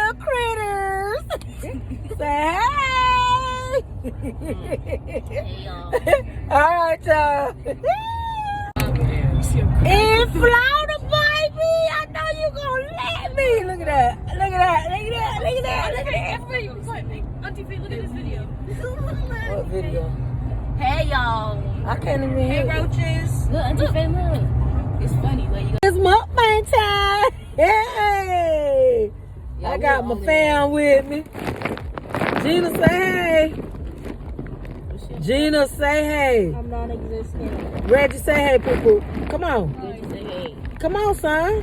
little critters. Say hey. Hey, y'all. All right, y'all. In Florida, baby. I know you gonna let me. Look at that. Look at that. Look at that. Look at that. Look at that. Auntie Faye, look at this video. What video? Hey, y'all. I can't even hear it. Roaches. Look, Auntie Faye, look. It's funny. Like, you It's mukbang time. Hey. Yeah, I got my fam with me. Gina, say hey. Gina, say hey. I'm non-existent. Reggie, say hey, poo poo. Come on. say hey. Come on, son.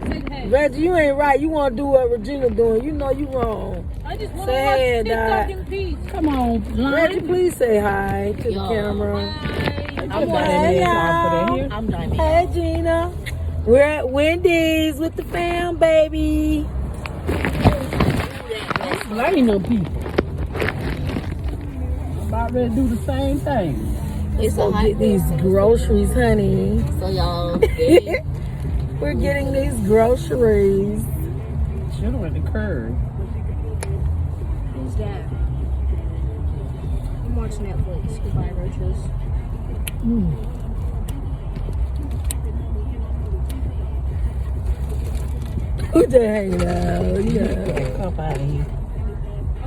Say hey. Reggie, you ain't right. You want to do what Regina doing. You know you wrong. I just want Say hey, to Dad. watch TikTok in peace. Come on. Reggie, please say hi to the camera. I'm Hey, y'all. I'm Diamond. Hey, Gina. We're at Wendy's with the fam, baby. Well, I ain't no people. I'm about ready to do the same thing. It's Go a hot get these groceries, honey. So, y'all. We're getting these groceries. Should have went to curve. Who's that? I'm watching Netflix. Goodbye, roaches. Who just hanging out? Yeah. Cup out of here.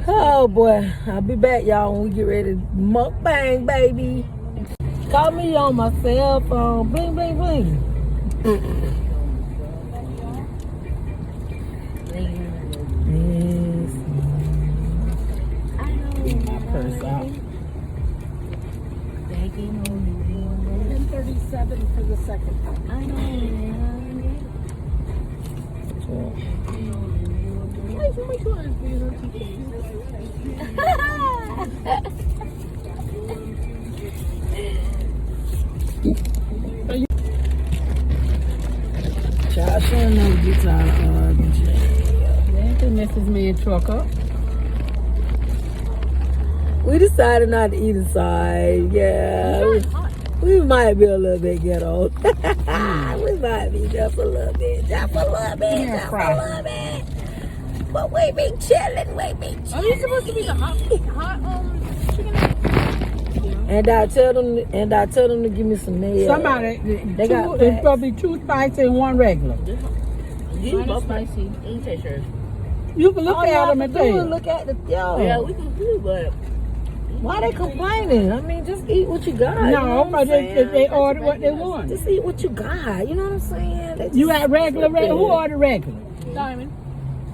Oh boy, I'll be back, y'all, when we get ready to mukbang, baby. Call me on my cell phone. Bling, bling, bling. Yes. My purse out. 10:37 for the second time. I know. Child, she don't know to get tired of arguing. They ain't gonna mess this man truck up. We decided not to eat inside. Yeah. We might be a little bit ghetto. We might be just a little bit. Just a little bit. Just a little bit. But we be chilling. We be Are chilling. these supposed to be the hot chicken? And I tell them to give me some nails. Somebody, They got there's facts. probably 2 spicy and 1 regular. You both spicy. Let me taste yours. You can look All at y'all them can and do tell. is look at the Yeah, we can do, but Why they complaining? I mean, just eat what you got. you know No, what I'm but saying? they ordered what they want. Just eat what you got. You know what I'm saying? They just You got regular. sit Who there. ordered regular? Diamond.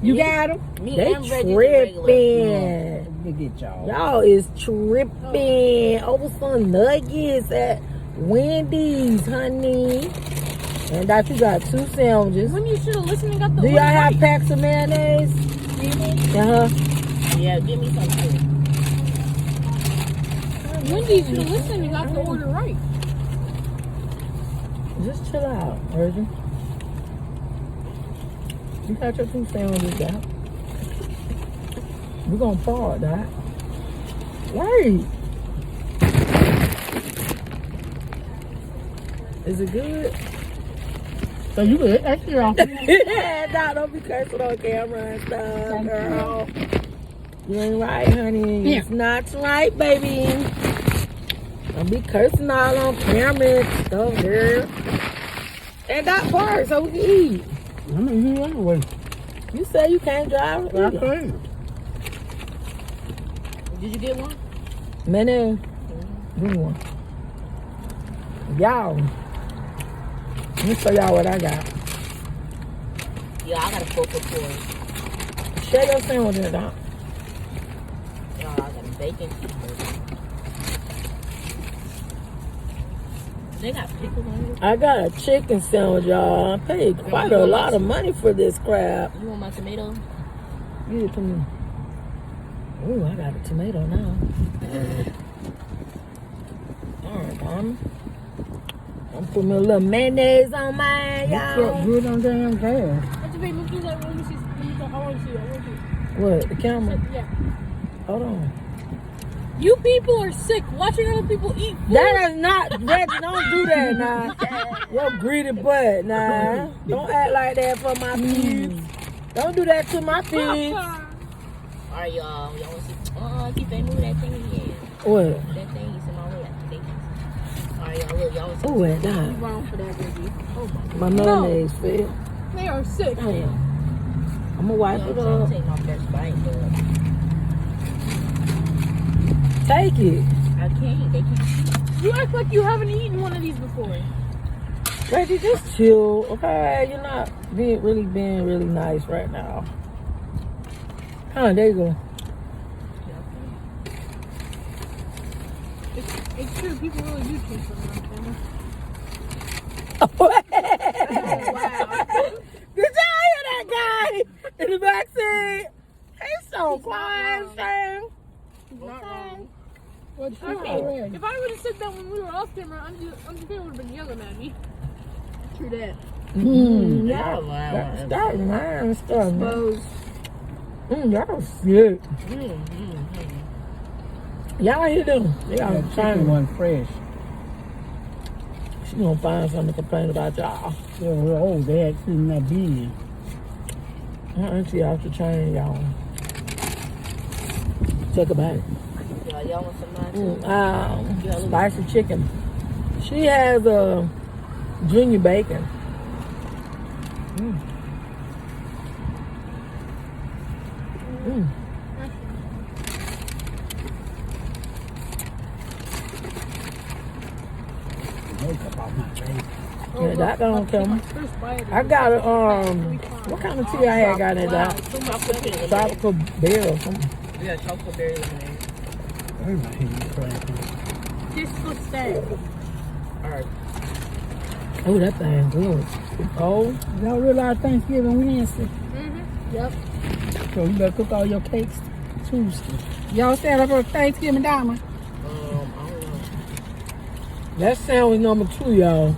You got them? me They and Reggie's regular. tripping. They get y'all. Y'all is tripping over some nuggets at Wendy's, honey. And that you got 2 sandwiches. When you should have listened and got the Do y'all order have right. packs of mayonnaise? Yeah, give me some too. Wendy should have listened and got the order right. Just chill out, Virgin. You got your 2 sandwiches out. We're gonna pause that. Right. Is it good? So you good? That's your own. Nah, don't be cursing on camera and stuff, girl. You ain't right, honey. It's not right, baby. Don't be cursing all on camera and stuff, girl. And that part, so we can eat. I mean, you anyway. You say you can't drive it? I can. Did you get one? Mayonnaise. Give me one. Y'all. Let me show y'all what I got. Yeah, I got a 4 for 4. Share your sandwiches out. Y'all, I got a bacon cheeseburger. They got pickles on it. I got a chicken sandwich, y'all. I paid quite a lot of money for this crap. You want my tomato? Give it to me. Ooh, I got a tomato now. Alright, Mama. I'm putting me a little mayonnaise on mine, You y'all. felt good on damn gas. Auntie Faye, look through that. Let me see. I want to see. I want to see. What? The camera? Yeah. Hold on. You people are sick watching other people eat food. That is not, Reggie, don't do that now. Your greedy butt, nah. Don't act like that for my kids. Don't do that to my feet. Alright, y'all. Y'all want to see? Keep that move that thing again. What? That thing is in my way. Alright, y'all. Look, y'all want to see? Who went down? Wrong for that, baby. Oh My mayonnaise fell. They are sick. Damn. I'm gonna wipe it I'm up. take my first bite, but Take it. I can't. They keep. You act like you haven't eaten one of these before. Reggie, just chill, okay? You're not being really nice right now. Huh, there you go. It's true. People really do change something on camera. Wow. Did y'all hear that guy in the backseat? He's so quiet, Sam. Not wrong. What you Oh. already? If I would have said that when we were off camera, Auntie would have been yelling at me. True that. Y'all starting mine stuff. Exposed. Y'all sick. Y'all hear them? Y'all That chicken trying. wasn't fresh. She gonna find something to complain about y'all. They were old. They had seen that big. Her auntie out the chain, y'all. Check about it. Y'all want some mine too? Spicy chicken. She has a junior bacon. Make about my face. Yeah, that don't kill me. First bite. I got a what kind of tea I had got in that? Tropical beer or something. Yeah, chocolate berry lemonade. Where my hand cramping? This was that. Alright. Oh, that thing good. Oh, Y'all realize Thanksgiving Wednesday? Yep. So you better cook all your cakes Tuesday. Y'all set up for Thanksgiving diamond? I don't know. that's sandwich number 2, y'all.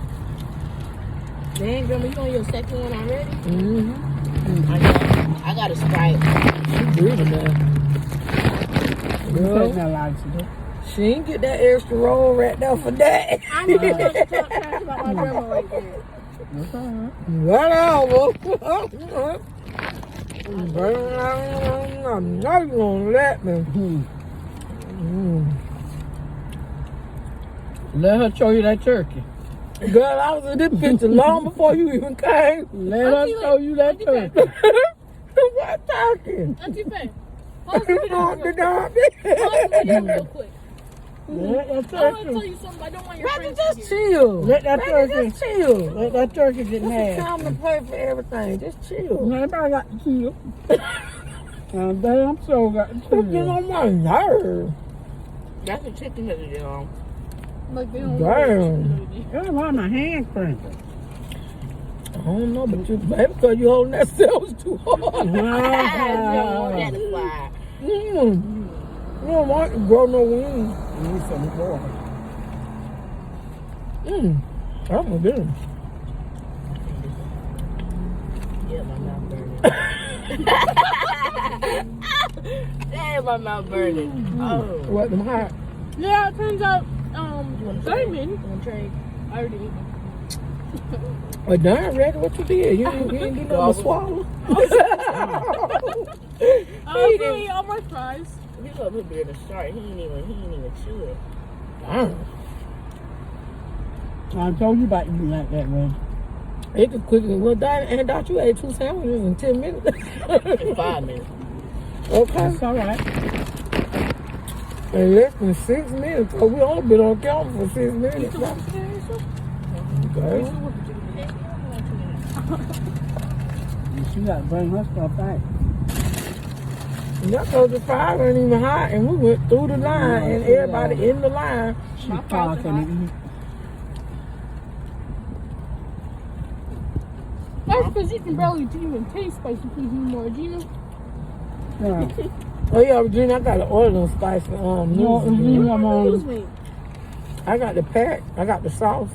Dang, girl, you on your second one already? Mm-hmm. I got a Sprite. She breathing now. You Girl, take my life today. she ain't get that extra roll right there for that. I'm not going to talk trash about my grandma like that. That's all right. Whatever. I know you gonna let me. Let her show you that turkey. Girl, I was in this picture long before you even came. Let her show you that turkey. What talking? Auntie Faye, pause the video On the real quick. dog. Pause the video real quick. Let that I want to turkey. tell you something. I don't want your Reggie, friends just to hear. chill. Let that Reggie, turkey. just chill. Let that turkey get It's mad. time to pay for everything. Just chill. Everybody got to chill. Damn, so got to You chill. on my nerve. That's a chicken nugget, y'all. Like they don't Damn. That's why my hand cramping. I don't know, but you, baby, because you holding that sandwich too hard. That's why. You don't want to grow no wings. Need some water. I'm gonna get them. Yeah, my mouth burning. Damn, my mouth burning. Oh. What, them hot? Yeah, it turns out, Simon. You want to trade? I already ate them. Well, darn, Reggie, what you did? You didn't do nothing but swallow. I was really all my fries. He was over here to start. He ain't even chew it. Darn. I told you about eating like that, man. It could quickly. Well, darn, and thought you ate 2 sandwiches in 10 minutes. In 5 minutes. Okay. That's all right. In less than 6 minutes. So we only been on camera for 6 minutes. Okay. She got to bring her stuff back. That goes to 5 ain't even hot, and we went through the line, and everybody in the line. She talking to eat. That's because you can barely even taste spicy foods anymore, Gina. Yeah. Oh yeah, Regina, I got to order them spicy No, noodles. Lose weight. I got the pack. I got the sauce.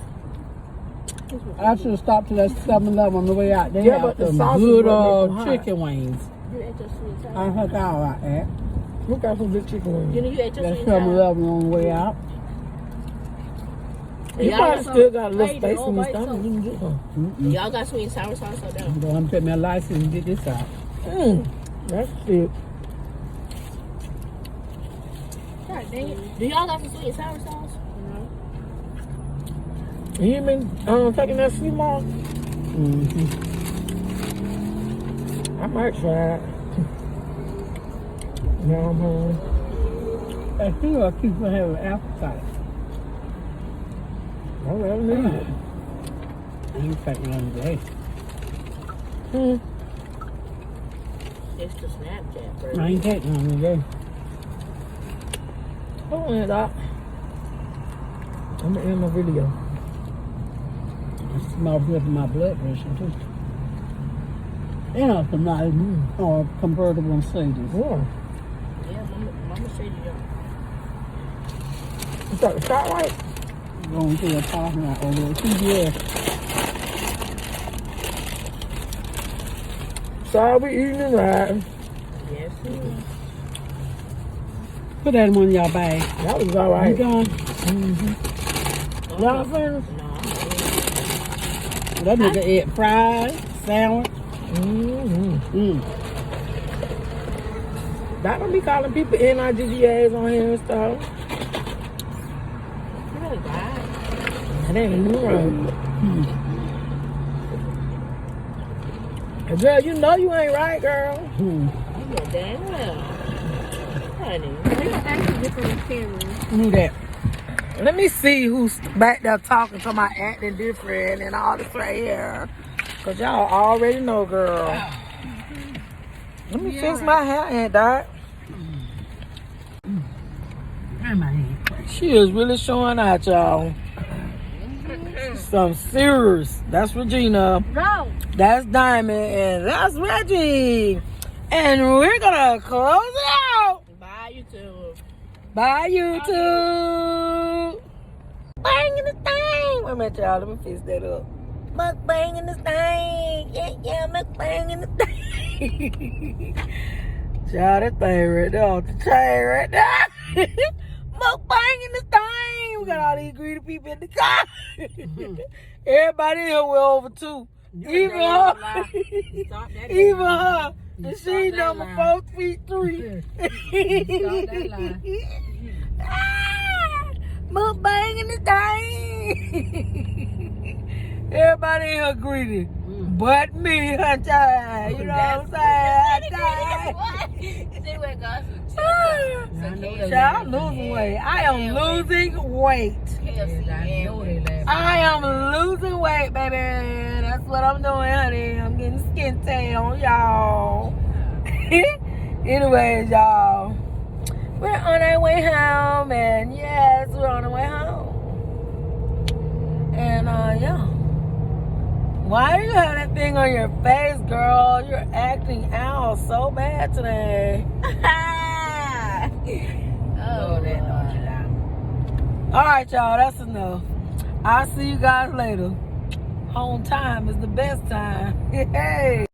I should have stopped to that 7-Eleven on the way out. They Yeah, have but the some sausage good wasn't hot. chicken wings. You ate your sweet and I sour. heard all right that. We got some good chicken wings. You ate your That sweet and sour. 7-Eleven on the way out. You Y'all probably got some- still got a little I ate space all in your by stomach. itself. You can get some. Mm-mm. Y'all got sweet and sour sauce out there? I'm going to take my license and get this out. That's it. God dang it. Do y'all got some sweet and sour sauce? You ain't been taking that sweet malt? Mm-hmm. I might try it. Now I'm home. I feel like people have an appetite. I don't need it. You take one today. It's the Snapchat I version. ain't taking one today. Hold on, Doc. I'm gonna end my video. It's small bit of my blood pressure too. And also nice or convertible Mercedes. Yeah. Yeah, mama said you You got the shot right? Going to a parking lot over there. CBS. Sorry, we eating and riding. Yes, it is. Put that in one of y'all bags. That was all right. You going? Y'all finished? No, That nigga ate fries, sandwich. That don't be calling people NIGGAs on here and stuff. I'm really bad. That ain't even right. Girl, you know you ain't right, girl. You know damn well. Honey. They're acting different with cameras. Knew that. Let me see who's back there talking to my acting different and all this right here. Cause y'all already know, girl. Let me fix my hair, Aunt Dot. She is really showing out, y'all. Some serious. That's Regina. No. That's Diamond. And that's Reggie. And we're gonna close it out. Bye, YouTube. Bye, YouTube. Bang in the thing. Wait a minute, y'all. Let me fix that up. Mukbang in the thing. Yeah, mukbang in the thing. Y'all, that thing right there off the chain right there. Mukbang in the thing. We got all these greedy people in the car. Everybody here we're over two. Even her. Even her. And she number 4'3". Mukbang in the thing. Everybody in here greedy. But me, hunter. You know what I'm saying? Child, I'm losing weight. I am losing weight. I am losing weight, baby. That's what I'm doing, honey. I'm getting skin tan, y'all. Anyways, y'all. We're on our way home, and yes, we're on our way home. And, yeah. Why do you have that thing on your face, girl? You're acting out so bad today. All right, y'all, that's enough. I'll see you guys later. Home time is the best time. Hey.